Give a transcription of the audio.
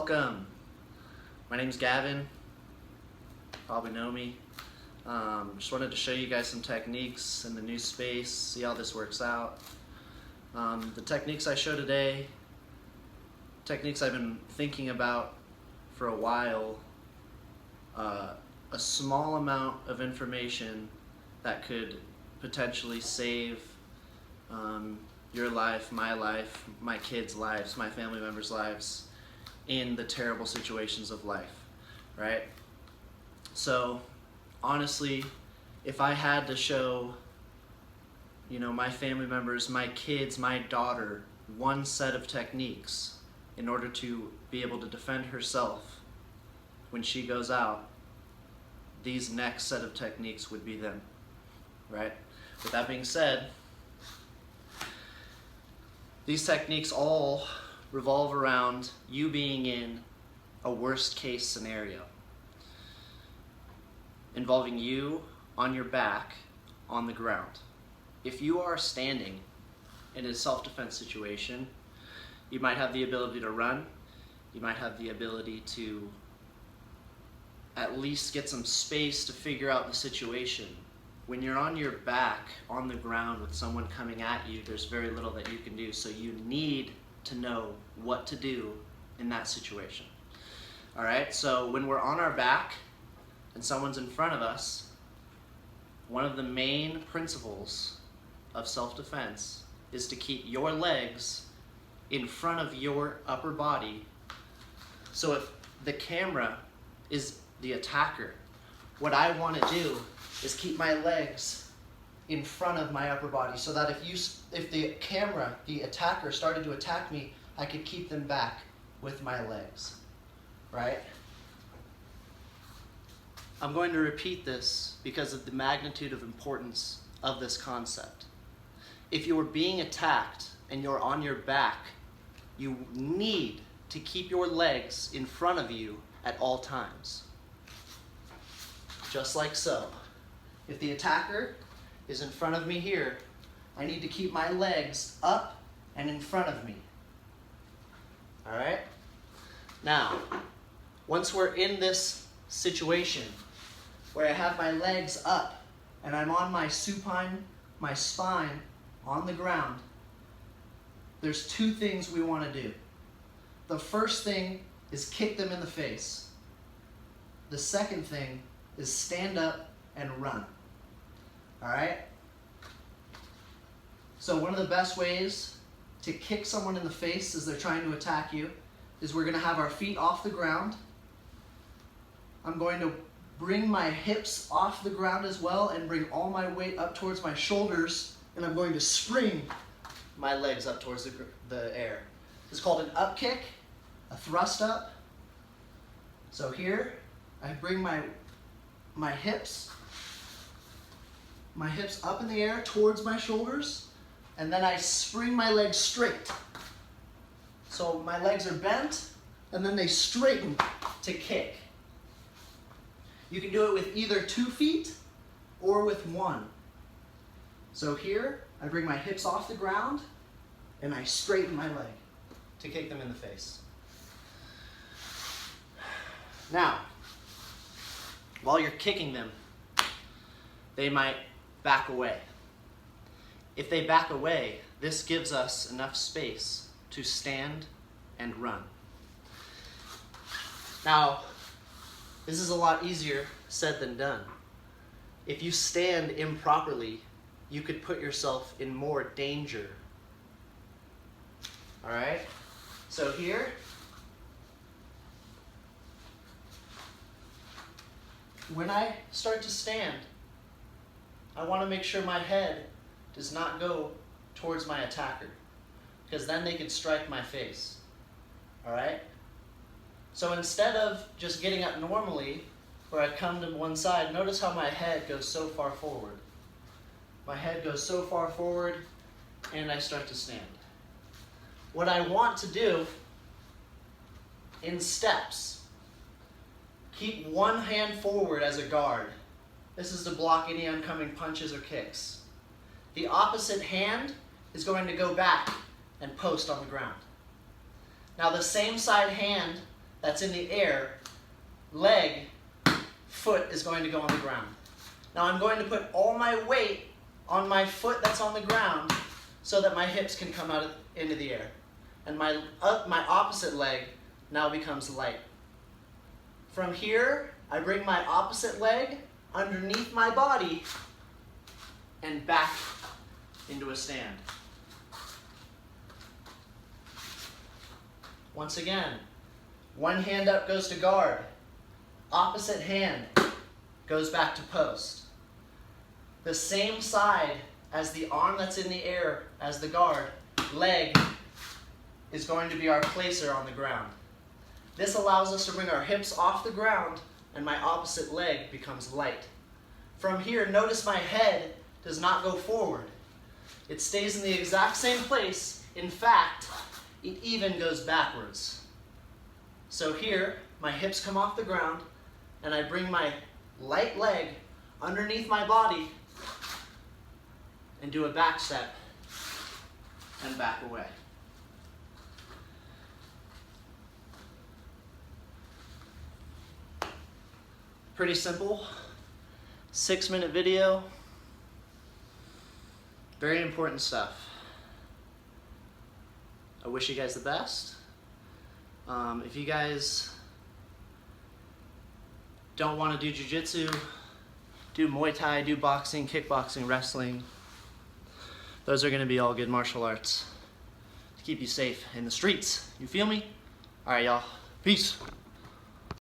Welcome. My name's Gavin. Probably know me. Just wanted to show you guys some techniques in the new space, see how this works out. The techniques I show today, techniques I've been thinking about for a while. A small amount of information that could potentially save your life, my kids' lives, my family members' lives in the terrible situations of life, right? So honestly, if I had to show, my family members, my kids, my daughter, one set of techniques in order to be able to defend herself when she goes out, these next set of techniques would be them, right? With that being said, these techniques all revolve around you being in a worst case scenario involving you on your back on the ground. If you are standing in a self-defense situation, you might have the ability to run, you might have the ability to at least get some space to figure out the situation. When you're on your back on the ground with someone coming at you, there's very little that you can do, so you need to know what to do in that situation. All right, so when we're on our back and someone's in front of us, one of the main principles of self-defense is to keep your legs in front of your upper body. So if the camera is the attacker, what I want to do is keep my legs in front of my upper body so that if the camera, the attacker, started to attack me, I could keep them back with my legs, right? I'm going to repeat this because of the magnitude of importance of this concept. If you are being attacked and you're on your back, you need to keep your legs in front of you at all times. Just like so. If the attacker is in front of me here, I need to keep my legs up and in front of me. All right? Now, once we're in this situation where I have my legs up and I'm on my supine, my spine on the ground, there's two things we want to do. The first thing is kick them in the face. The second thing is stand up and run. All right? So one of the best ways to kick someone in the face as they're trying to attack you is we're going to have our feet off the ground. I'm going to bring my hips off the ground as well and bring all my weight up towards my shoulders, and I'm going to spring my legs up towards the air. It's called an up kick, a thrust up. So here, I bring my hips up in the air towards my shoulders, and then I spring my legs straight. So my legs are bent, and then they straighten to kick. You can do it with either 2 feet or with 1. So here, I bring my hips off the ground, and I straighten my leg to kick them in the face. Now, while you're kicking them, they might back away. If they back away, this gives us enough space to stand and run. Now, this is a lot easier said than done. If you stand improperly, you could put yourself in more danger. All right? So here, when I start to stand, I want to make sure my head does not go towards my attacker, because then they could strike my face. All right? So instead of just getting up normally, where I come to one side, notice how my head goes so far forward. My head goes so far forward, and I start to stand. What I want to do in steps, keep one hand forward as a guard. This is to block any oncoming punches or kicks. The opposite hand is going to go back and post on the ground. Now the same side hand that's in the air, leg, foot is going to go on the ground. Now I'm going to put all my weight on my foot that's on the ground so that my hips can come out into the air. And my opposite leg now becomes light. From here, I bring my opposite leg underneath my body and back into a stand. Once again, one hand up goes to guard, opposite hand goes back to post. The same side as the arm that's in the air as the guard, leg is going to be our placer on the ground. This allows us to bring our hips off the ground and my opposite leg becomes light. From here, notice my head does not go forward. It stays in the exact same place. In fact, it even goes backwards. So here, my hips come off the ground and I bring my light leg underneath my body and do a back step and back away. Pretty simple, 6-minute video, very important stuff. I wish you guys the best. If you guys don't want to do jiu-jitsu, do Muay Thai, do boxing, kickboxing, wrestling, those are going to be all good martial arts to keep you safe in the streets. You feel me? All right, y'all. Peace.